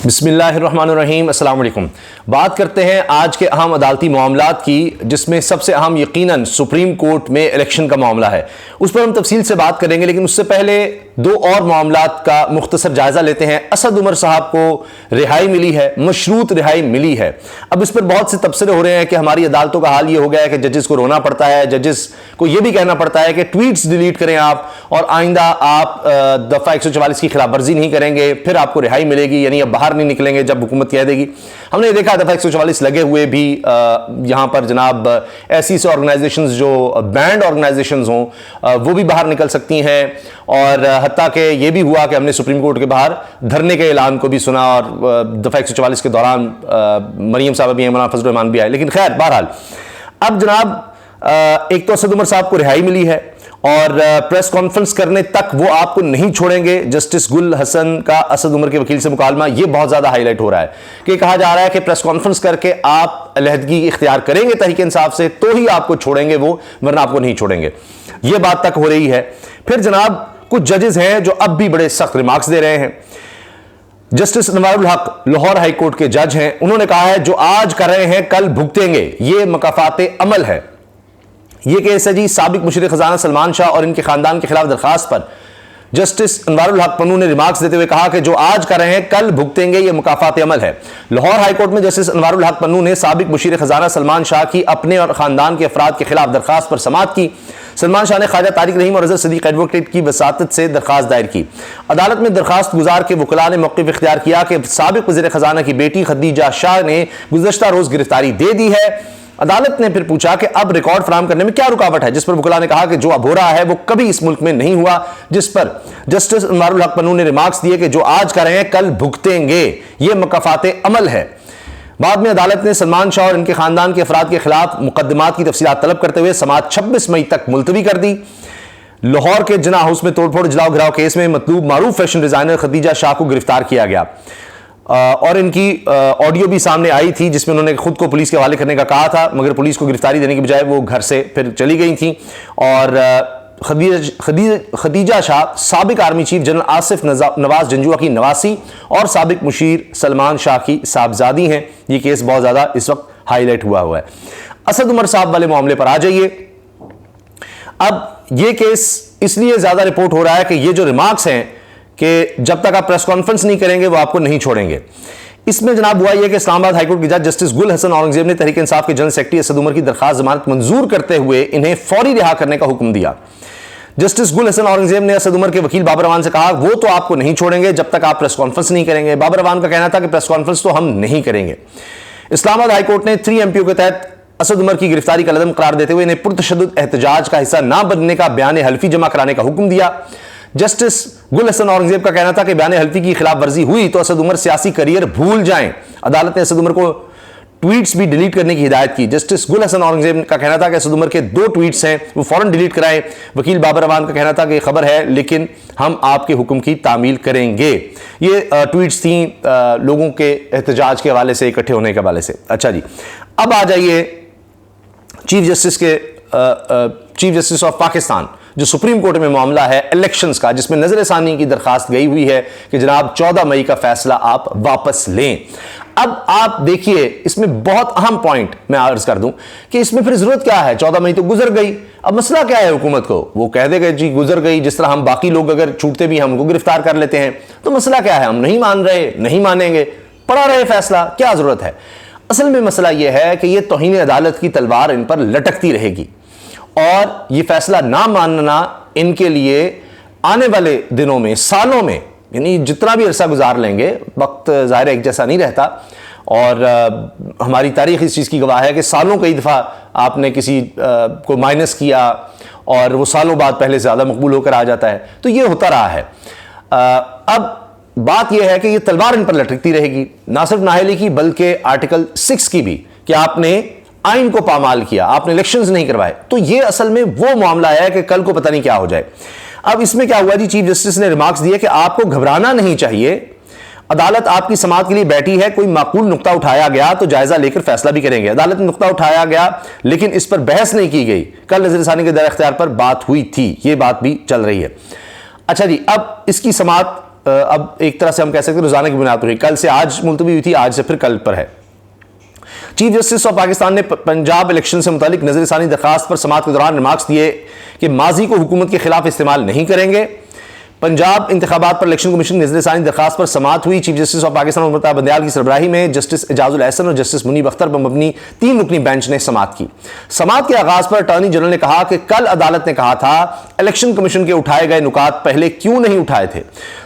बिस्मिल्लाहिर्रहमानिर्रहीम, अस्सलाम वालेकुम। बात करते हैं आज के अहम अदालती मामलात की, जिसमें सबसे अहम यकीनन सुप्रीम कोर्ट में इलेक्शन का मामला है। उस पर हम तफसील से बात करेंगे, लेकिन उससे पहले दो और मामलात का मुख्तसर जायजा लेते हैं। असद उमर साहब को रिहाई मिली है, मशरूत रिहाई मिली है। अब इस पर बहुत से तबसरे हो रहे हैं कि हमारी अदालतों का हाल ये हो गया है कि जजेस को रोना पड़ता है, जजेस को यह भी कहना पड़ता है कि ट्वीट्स डिलीट करें आप, और आइंदा आप दफा 144 की खिलाफ वर्जी नहीं करेंगे, फिर आपको रिहाई मिलेगी, यानी अब बाहर नहीं निकलेंगे जब हुकूमत कह देगी। हमने देखा दफा 144 लगे हुए भी यहां पर जनाब ऐसी ऑर्गेनाइजेशंस जो बैंड ऑर्गेनाइजेशंस हों वो भी बाहर निकल सकती हैं, और हत्ता कि ये भी हुआ कि हमने सुप्रीम कोर्ट के बाहर धरने के ऐलान को भी सुना, और दफा 144 के दौरान मरियम साहब भी, मौलाना फजल रहमान भी आए। लेकिन खैर बहरहाल अब जनाब एक तो असद उमर साहब को रिहाई मिली है, और प्रेस कॉन्फ्रेंस करने तक वो आपको नहीं छोड़ेंगे। जस्टिस गुल हसन का असद उमर के वकील से मुकालमा, ये बहुत ज्यादा हाईलाइट हो रहा है कि कहा जा रहा है कि प्रेस कॉन्फ्रेंस करके आप अलहदगी इख्तियार करेंगे तहरीक इंसाफ से तो ही आपको छोड़ेंगे वो, वरना आपको नहीं छोड़ेंगे। ये बात तक हो रही है। फिर जनाब कुछ जजेस हैं जो अब भी बड़े सख्त रिमार्क्स दे रहे हैं। जस्टिस नवारुल हक लाहौर हाई कोर्ट के जज हैं, उन्होंने कहा है जो आज कर रहे हैं कल भुगतेंगे, ये मकाफाते अमल है। यह केस है जी साबिक मुशीर खजाना सलमान शाह और इनके खानदान के खिलाफ दरखास्त पर जस्टिस अनवारुल हक पन्नू ने रिमार्क्स देते हुए कहा कि जो आज कर रहे हैं कल भुगतेंगे, यह मुकाफात अमल है। लाहौर हाईकोर्ट में जस्टिस अनवारुल हक पन्नू ने साबिक मुशीर खजाना सलमान शाह की अपने और खानदान के अफराद के खिलाफ दरखास्त पर समाअत की। सलमान शाह ने ख्वाजा तारिक रहीम और अजहर सदीक एडवोकेट की वसातत से दरखास्त दायर की। अदालत में दरखास्त गुजार के वकला ने मौक़िफ़ इख्तियार किया कि साबिक वज़ीर खजाना की बेटी खदीजा शाह ने गुज़श्ता रोज गिरफ्तारी दे दी है। अदालत ने फिर पूछा कि अब रिकॉर्ड फराहम करने में क्या रुकावट है, जिस पर वकला ने कहा कि जो अब हो रहा है वो कभी इस मुल्क में नहीं हुआ, जिस पर जस्टिस अनवारुल हक पन्नू ने रिमार्क्स दिए कि जो आज कर रहे हैं कल भुगतेंगे, ये मकाफाते अमल है। बाद में अदालत ने सलमान शाह और इनके खानदान के अफराद के खिलाफ मुकदमात की तफसीलात तलब करते हुए समाअत 26 मई तक मुलतवी कर दी। लाहौर के जिना हाउस में तोड़फोड़ जलाओ घिराव केस में मतलूब मारूफ फैशन डिजाइनर खदीजा शाह को गिरफ्तार किया गया, और इनकी ऑडियो भी सामने आई थी जिसमें उन्होंने खुद को पुलिस के हवाले करने का कहा था, मगर पुलिस को गिरफ्तारी देने की बजाय वो घर से फिर चली गई थी। और खदीजा शाह साबिक army chief general Asif Nawaz Janjua की नवासी और साबिक मुशीर सलमान शाह की साहबजादी हैं। ये केस बहुत ज़्यादा इस वक्त हाईलाइट हुआ है। असद उमर साहब वाले मामले पर आ जाइए। अब ये केस इसलिए ज़्यादा रिपोर्ट हो रहा है कि ये जो रिमार्क्स हैं कि जब तक आप प्रेस कॉन्फ्रेंस नहीं करेंगे वो आपको नहीं छोड़ेंगे, इसमें जनाब हुआ यह कि इस्लामाबाद हाईकोर्ट के जज जस्टिस गुल हसन औरंगजेब ने तहरीक इंसाफ के जनरल सेक्रेटरी असद उमर की दरखास्त जमानत मंजूर करते हुए इन्हें फौरी रिहा करने का हुक्म दिया। जस्टिस गुल हसन औरंगजेब ने असद उमर के वकील बाबर रवान से कहा वो तो आपको नहीं छोड़ेंगे जब तक आप प्रेस कॉन्फ्रेंस नहीं करेंगे। बाबर रवान का कहना था कि प्रेस कॉन्फ्रेंस तो हम नहीं करेंगे। इस्लामाबाद हाईकोर्ट ने 3 MPO के तहत असद उमर की गिरफ्तारी का लदम करार देते हुए इन्हें पुरतशद्दुद एहतजाज का हिस्सा ना बनने का बयान हल्फी जमा कराने का हुक्म दिया। जस्टिस गुल हसन औरंगजेब का कहना था कि बयान हल्फी की खिलाफ वर्जी हुई तो असद उमर सियासी करियर भूल जाएं। अदालत ने असद उमर को ट्वीट्स भी डिलीट करने की हिदायत की। जस्टिस गुल हसन औरंगजेब का कहना था कि असद उमर के 2 ट्वीट्स हैं वो फौरन डिलीट कराएं। वकील बाबर रवान का कहना था कि खबर है लेकिन हम आपके हुक्म की तामील करेंगे। ये ट्वीट्स थी लोगों के एहतजाज के हवाले से, इकट्ठे होने के हवाले से। अच्छा जी, अब आ जाइए चीफ जस्टिस ऑफ पाकिस्तान, जो सुप्रीम कोर्ट में मामला है इलेक्शंस का, जिसमें नजरसानी की दरखास्त गई हुई है कि जनाब 14 मई का फैसला आप वापस लें। अब आप देखिए इसमें बहुत अहम पॉइंट मैं अर्ज कर दूं कि इसमें फिर जरूरत क्या है, 14 मई तो गुजर गई, अब मसला क्या है हुकूमत को, वो कह देगा जी गुजर गई, जिस तरह हम बाकी लोग अगर छूटते भी हम उनको गिरफ्तार कर लेते हैं, तो मसला क्या है, हम नहीं मान रहे, नहीं मानेंगे, पड़ा रहे फैसला, क्या जरूरत है। असल में मसला यह है कि यह तौहीन अदालत की तलवार इन पर लटकती रहेगी, और यह फैसला ना मानना इनके लिए आने वाले दिनों में, सालों में, यानी जितना भी अरसा गुजार लेंगे, वक्त ज़ाहिर एक जैसा नहीं रहता, और हमारी तारीख इस चीज़ की गवाह है कि सालों कई दफ़ा आपने किसी को माइनस किया और वो सालों बाद पहले से ज़्यादा मकबूल होकर आ जाता है, तो ये होता रहा है। अब बात यह है कि ये तलवार इन पर लटकती रहेगी, ना सिर्फ नाअहली की बल्कि आर्टिकल 6 की भी, कि आपने आइन को पामाल किया, आपने इलेक्शंस नहीं करवाए। तो ये असल में वो मामला है कि कल को पता नहीं क्या हो जाए। अब इसमें क्या हुआ जी, चीफ जस्टिस ने रिमार्क्स दिए कि आपको घबराना नहीं चाहिए, अदालत आपकी समाअत के लिए बैठी है, कोई माकूल नुक्ता उठाया गया तो जायजा लेकर फैसला भी करेंगे। अदालत में नुक्ता उठाया गया लेकिन इस पर बहस नहीं की गई, कल नजरसानी के दर इख्तियार पर बात हुई थी, ये बात भी चल रही है। अच्छा जी, अब इसकी समाअत अब एक तरह से हम कह सकते हैं रोजाना की बुनियाद पर हुई। कल से आज मुलतवी हुई थी, आज से फिर कल पर है। चीफ जस्टिस ऑफ पाकिस्तान ने पंजाब इलेक्शन से मुतालिक नजरसानी दरखास्त पर समाअत के दौरान रिमार्क्स दिए कि माजी को हुकूमत के खिलाफ इस्तेमाल नहीं करेंगे। पंजाब इंतखाबात पर इलेक्शन कमीशन की नजरसानी दरखास्त पर समाअत हुई। Chief justice of Pakistan Umar Ata Bandial की सरबराही में जस्टिस एजाजुल एहसन और जस्टिस मुनीब अख्तर पर मबनी 3 रुकनी बेंच ने समाअत की। समाअत के आगाज पर अटॉर्नी जनरल ने कहा कि कल अदालत ने कहा था इलेक्शन कमीशन के उठाए गए नुकात पहले क्यों नहीं उठाए थे।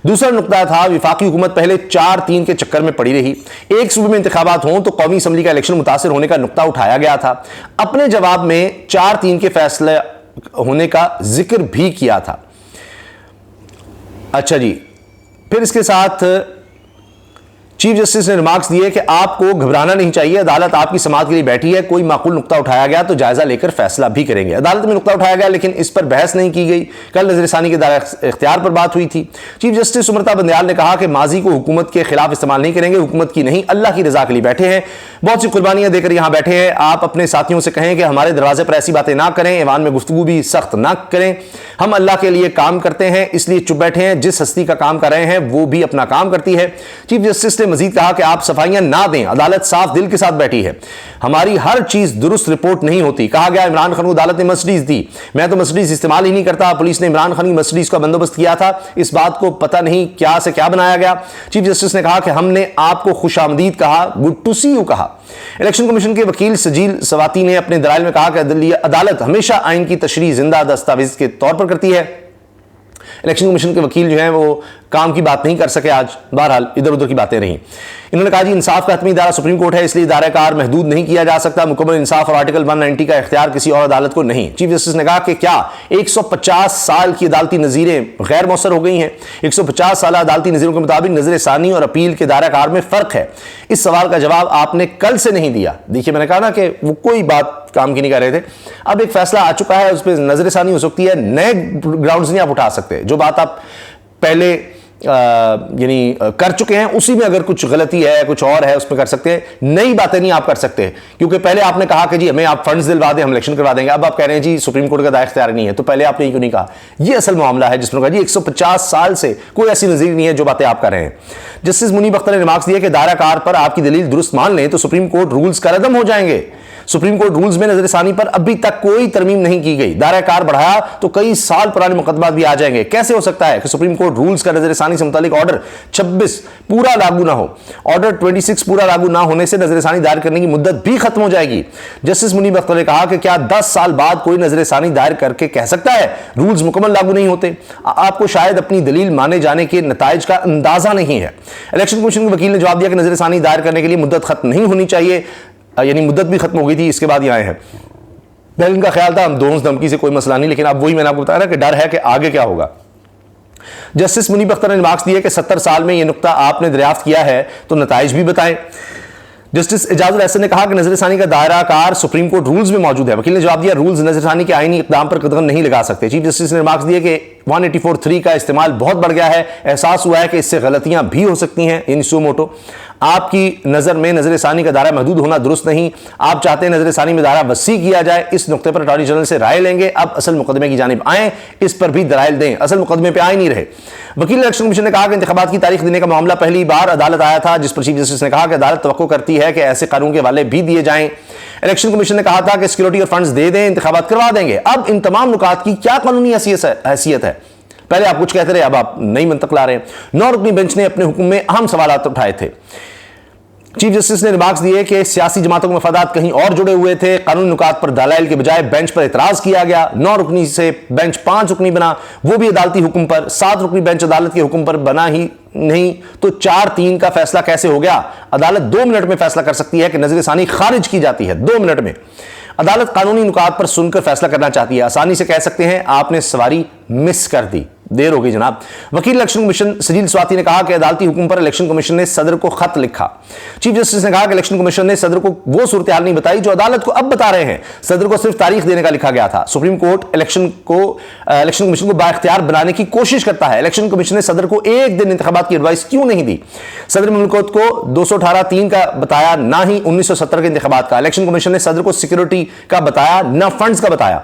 दूसरा नुकता था विफाकी हुकूमत पहले 4-3 के चक्कर में पड़ी रही। एक सूबे में इंतखाबात हों तो कौमी असम्बली का इलेक्शन मुतासिर होने का नुकता उठाया गया था। अपने जवाब में 4-3 के फैसले होने का जिक्र भी किया था। अच्छा जी, फिर इसके साथ चीफ जस्टिस ने रिमार्क्स दिए कि आपको घबराना नहीं चाहिए, अदालत आपकी समाअत के लिए बैठी है, कोई माकूल नुकता उठाया गया तो जायजा लेकर फैसला भी करेंगे। अदालत में नुकता उठाया गया लेकिन इस पर बहस नहीं की गई। कल नजरसानी के दायरे इख्तियार पर बात हुई थी। चीफ जस्टिस उमर अता बंदयाल ने कहा कि माजी को हुकूमत के खिलाफ इस्तेमाल नहीं करेंगे, हुकूमत की नहीं अल्लाह की रजा के लिए बैठे हैं, बहुत सी कुर्बानियां देकर यहां बैठे हैं। आप अपने साथियों से कहें कि हमारे दरवाजे पर ऐसी बातें ना करें, ऐवान में गुफ्तगू भी सख्त ना करें। हम अल्लाह के लिए काम करते हैं इसलिए चुप बैठे हैं, जिस हस्ती का काम कर रहे हैं वो भी अपना काम करती है। चीफ जस्टिस ने मजीद कहा कि आप सफाइयां ना दें, अदालत साफ दिल के साथ बैठी है, हमारी हर चीज दुरुस्त रिपोर्ट नहीं होती। कहा गया इमरान खान को अदालत ने मर्सिडीज दी, मैं तो मर्सिडीज इस्तेमाल ही नहीं करता, पुलिस ने इमरान खान की मर्सिडीज का बंदोबस्त किया था, इस बात को पता नहीं क्या से क्या बनाया गया। चीफ जस्टिस ने कहा कि हमने आपको खुशामदीद कहा, गुड टू सी यू कहा। इलेक्शन कमीशन के वकील सजील सवाती ने अपने दलाइल में कहा कि अदालत हमेशा आइन की तशरीह जिंदा दस्तावेज के तौर पर करती है। इलेक्शन कमीशन के वकील जो हैं वो काम की बात नहीं कर सके आज, बहरहाल इधर उधर की बातें रहीं। इन्होंने कहा जी इंसाफ का हतमी इदारा सुप्रीम कोर्ट है, इसलिए इदारा कार महदूद नहीं किया जा सकता, मुकम्मल इंसाफ और आर्टिकल 190 का इख्तियार किसी और अदालत को नहीं। चीफ जस्टिस ने कहा कि क्या 150 साल की अदालती नज़ीरें गैर मौसर हो गई हैं? 150 साल अदालती नज़ीरों के मुताबिक नजर सानी और अपील के दायरा कार में फर्क है। इस सवाल का जवाब आपने कल से नहीं दिया। देखिए मैंने कहा ना कि वो कोई बात काम की नहीं कर रहे थे, अब एक फैसला आ चुका है, उस पर नजर सानी हो सकती है, नए ग्राउंड्स नहीं आप उठा सकते। जो बात आप पहले यानी कर चुके हैं उसी में अगर कुछ गलती है, कुछ और है, उसमें कर सकते हैं, नई बातें नहीं आप कर सकते। क्योंकि पहले आपने कहा कि जी हमें आप फंड्स दिलवा दें, हम इलेक्शन करवा देंगे, अब आप कह रहे हैं जी सुप्रीम कोर्ट का दायरा इख्तियार नहीं है, तो पहले आपने क्यों नहीं कहा? यह असल मामला है जिसमें कहा जी 150 साल से कोई ऐसी नजीर नहीं है जो बातें आप कर रहे हैं। जस्टिस मुनीब अख्तर ने रिमार्क्स दिया कि दायरा कार पर आपकी दलील दुरुस्त मान लें तो सुप्रीम कोर्ट रूल्स का रदम हो जाएंगे। सुप्रीम कोर्ट रूल्स में नजरसानी पर अभी तक कोई तरमीम नहीं की गई, दायरा कार बढ़ाया तो कई साल पुराने मुकदमात भी आ जाएंगे। कैसे हो सकता है कि सुप्रीम कोर्ट रूल्स का नजरसानी से मुतालिक ऑर्डर 26 पूरा लागू ना हो? ऑर्डर 26 पूरा लागू ना होने से नजरसानी दायर करने की मुद्दत भी खत्म हो जाएगी। जस्टिस मुनीब अख्तर ने कहा कि क्या 10 साल बाद कोई नजरसानी दायर करके कह सकता है रूल्स मुकम्मल लागू नहीं होते? आपको शायद अपनी दलील माने जाने के नताइज का अंदाजा नहीं है। इलेक्शन कमीशन के वकील ने जवाब दिया कि नजरसानी दायर करने के लिए मुद्दत खत्म नहीं होनी चाहिए, यानी मुद्दत भी खत्म हो गई थी, इसके बाद ये आए हैं। पहले इनका ख्याल था हम दोस्त धमकी से कोई मसला नहीं, लेकिन अब वही मैंने आपको बताया ना कि डर है कि आगे क्या होगा। जस्टिस मुनीब अख्तर ने मार्क्स दिए कि 70 साल में यह नुकता आपने दरियाफ्त किया है तो नताइज भी बताएं। जस्टिस एजाजुल एहसन ने कहा कि नजरसानी का दायरा कार सुप्रीम कोर्ट रूल्स में मौजूद है। वकील ने जवाब दिया रूल्स नजरसानी के आईनी इक़दाम पर कदम नहीं लगा सकते। चीफ जस्टिस ने मार्क्स दिए कि 184(3) का इस्तेमाल बहुत बढ़ गया है, एहसास हुआ है कि इससे गलतियां भी हो सकती हैं, यानी सो मोटो। आपकी नज़र में नजरसानी का दायरा महदूद होना दुरुस्त नहीं, आप चाहते हैं नजरसानी में दायरा वसी किया जाए। इस नुकते पर अटॉर्नी जनरल से राय लेंगे। अब असल मुकदमे की जानिब आए, इस पर भी दलाइल दें, असल मुकदमे पर आए नहीं रहे। वकील इलेक्शन कमीशन ने कहा कि इंतखाबात की तारीख देने का मामला पहली बार अदालत आया था, जिस पर चीफ जस्टिस ने कहा कि अदालत तवक्को करती है कि ऐसे कानून के हवाले भी दिए जाएं। इलेक्शन कमीशन ने कहा था कि सिक्योरिटी और फंड्स दे दें, इंतखाबात करवा देंगे। अब इन तमाम नुकात की क्या कानूनी हैसियत है? पहले आप कुछ कहते रहे, अब आप नई मंतक ला रहे हैं। 9 रुकनी बेंच ने अपने हुक्म में अहम सवाल उठाए थे। चीफ जस्टिस ने रिमार्क्स दिए कि सियासी जमातों के मफादात कहीं और जुड़े हुए थे, कानूनी नुकात पर दलाइल के बजाय बेंच पर इतराज किया गया। 9 रुकनी से बेंच 5 रुकनी बना, वो भी अदालती हुक्म पर। 7 रुकनी बेंच अदालत के हुक्म पर बना ही नहीं तो 4-3 का फैसला कैसे हो गया? अदालत 2 मिनट में फैसला कर सकती है कि नजरसानी खारिज की जाती है, 2 मिनट में। अदालत कानूनी नुकात पर सुनकर फैसला करना चाहती है, आसानी से कह सकते हैं आपने सवारी मिस कर दी, देर हो गई जनाब। वकील इलेक्शन कमीशन सजील स्वाति ने कहा कि अदालती हुक्म पर इलेक्शन कमीशन ने सदर को खत लिखा। चीफ जस्टिस ने कहा कि इलेक्शन कमीशन ने सदर को वो सूरत हाल नहीं बताई जो अदालत को अब बता रहे हैं। सदर को सिर्फ तारीख देने का लिखा गया था। सुप्रीम कोर्ट इलेक्शन कमीशन को बाइख्तियार बनाने की कोशिश करता है। इलेक्शन कमीशन ने सदर को एक दिन इंतखाबात की एडवाइस क्यों नहीं दी? सदर मुल्कों को 218(3) का बताया, ना ही 1970 के इंतखाबात का। इलेक्शन कमीशन ने सदर को सिक्योरिटी का बताया, ना फंड्स का बताया।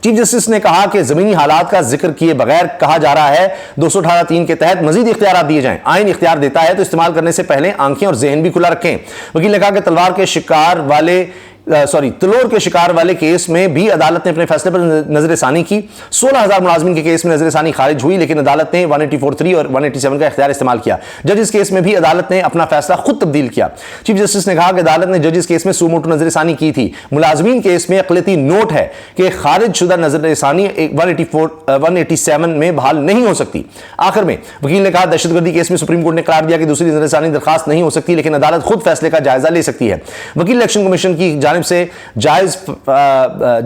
चीफ जस्टिस ने कहा कि जमीनी हालात का जिक्र किए बगैर कहा जा रहा है 218(3) के तहत मजीद इख्तियार दिए जाएं। आइन इख्तियार देता है तो इस्तेमाल करने से पहले आंखें और जहन भी खुला रखें। वकील ने कहा कि तलवार के शिकार वाले तलोर के शिकार वाले केस में भी अदालत ने अपने फैसले पर नजरसानी की। 16,000 मुलाजमीन के केस में नजरसानी खारिज हुई, लेकिन अदालत ने 184(3) और 187 का इख्तियार इस्तेमाल किया। जजिस केस में भी अदालत ने अपना फैसला खुद तब्दील किया। चीफ जस्टिस ने कहा कि अदालत ने जजिस केस में सुमोटो नजरसानी की थी। मुलाजमीन केस में अक़लियती नोट है कि खारिज शुदा नजरसानी 187 में बहाल नहीं हो सकती। आखिर में वकील ने कहा दहशतगर्दी केस में सुप्रीम कोर्ट ने करार दिया कि दूसरी नजरसानी दरखास्त नहीं हो सकती, लेकिन अदालत खुद फैसले का जायजा ले सकती है। वकील इलेक्शन कमीशन की से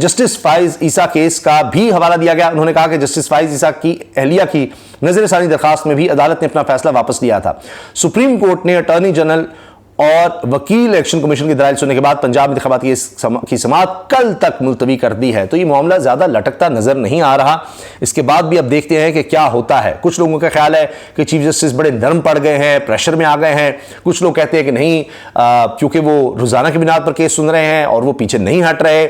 जस्टिस फाइज ईसा केस का भी हवाला दिया गया। उन्होंने कहा कि जस्टिस फाइज ईसा की अहलिया की नजरसानी दरखास्त में भी अदालत ने अपना फैसला वापस लिया था। सुप्रीम कोर्ट ने अटॉर्नी जनरल और वकील इलेक्शन कमीशन की दलाइल सुनने के बाद पंजाब इंतखाबात की समाअत कल तक मुलतवी कर दी है। तो ये मामला ज्यादा लटकता नजर नहीं आ रहा। इसके बाद भी अब देखते हैं कि क्या होता है। कुछ लोगों का ख्याल है कि चीफ जस्टिस बड़े नरम पड़ गए हैं, प्रेशर में आ गए हैं। कुछ लोग कहते हैं कि नहीं, क्योंकि वो रोजाना की बुनियाद पर केस सुन रहे हैं और वो पीछे नहीं हट रहे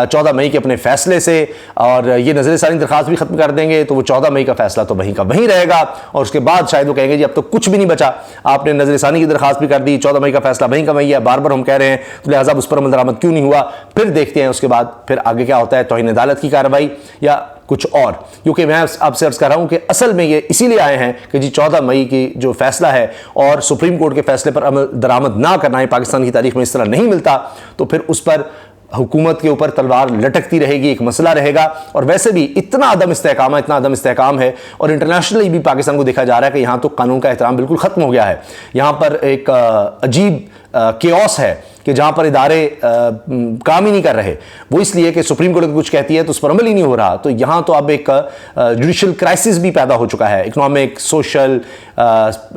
14 मई के अपने फैसले से, और ये नजरसानी दरखास्त भी खत्म कर देंगे तो वो 14 मई का फैसला तो वहीं का वहीं रहेगा। और उसके बाद शायद वो कहेंगे जी अब तो कुछ भी नहीं बचा, आपने नजरसानी की दरखास्त भी कर दी, 14 मई का फैसला वहीं का वहीं है, बार बार हम कह रहे हैं, तो लिहाजा उस पर अमल दरामद क्यों नहीं हुआ। फिर देखते हैं उसके बाद फिर आगे क्या होता है, तौहीन अदालत की कार्रवाई या कुछ और। क्योंकि मैं आपसे अर्ज कर रहा हूं कि असल में ये इसीलिए आए हैं कि जी 14 मई की जो फैसला है और सुप्रीम कोर्ट के फैसले पर अमल दरामद ना करना है, पाकिस्तान की तारीख में इस तरह नहीं मिलता, तो फिर उस पर हुकूमत के ऊपर तलवार लटकती रहेगी, एक मसला रहेगा। और वैसे भी इतना अदम इस्तेहकाम है और इंटरनेशनली भी पाकिस्तान को देखा जा रहा है कि यहां तो कानून का एहतराम बिल्कुल खत्म हो गया है। यहां पर एक अजीब केओस है कि जहां पर इदारे काम ही नहीं कर रहे, वो इसलिए कि सुप्रीम कोर्ट कुछ कहती है तो उस पर अमल ही नहीं हो रहा। तो यहां तो अब एक जुडिशल क्राइसिस भी पैदा हो चुका है, इकोनॉमिक, सोशल,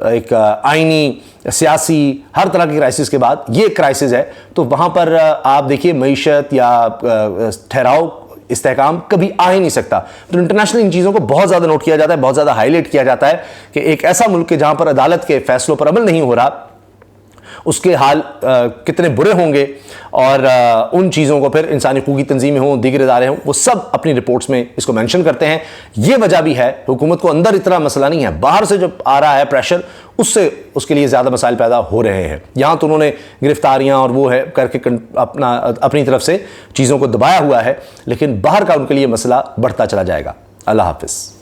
एक आइनी, सियासी, हर तरह की क्राइसिस के बाद ये क्राइसिस है। तो वहां पर आप देखिए मईशत या ठहराव, इस्तेहकाम कभी आ ही नहीं सकता। तो इंटरनेशनल इन चीज़ों को बहुत ज़्यादा नोट किया जाता है, बहुत ज़्यादा हाईलाइट किया जाता है कि एक ऐसा मुल्क है जहां पर अदालत के फैसलों पर अमल नहीं हो रहा, उसके हाल कितने बुरे होंगे। और उन चीज़ों को फिर इंसानी हकूक़ की तंजीमें हों, दीगर इदारे हों, वो सब अपनी रिपोर्ट्स में इसको मेंशन करते हैं। ये वजह भी है, हुकूमत को अंदर इतना मसला नहीं है, बाहर से जब आ रहा है प्रेशर, उससे उसके लिए ज़्यादा मसाइल पैदा हो रहे हैं। यहाँ तो उन्होंने गिरफ्तारियाँ और वो है करके अपनी तरफ से चीज़ों को दबाया हुआ है, लेकिन बाहर का उनके लिए मसला बढ़ता चला जाएगा। अल्लाह हाफिज़।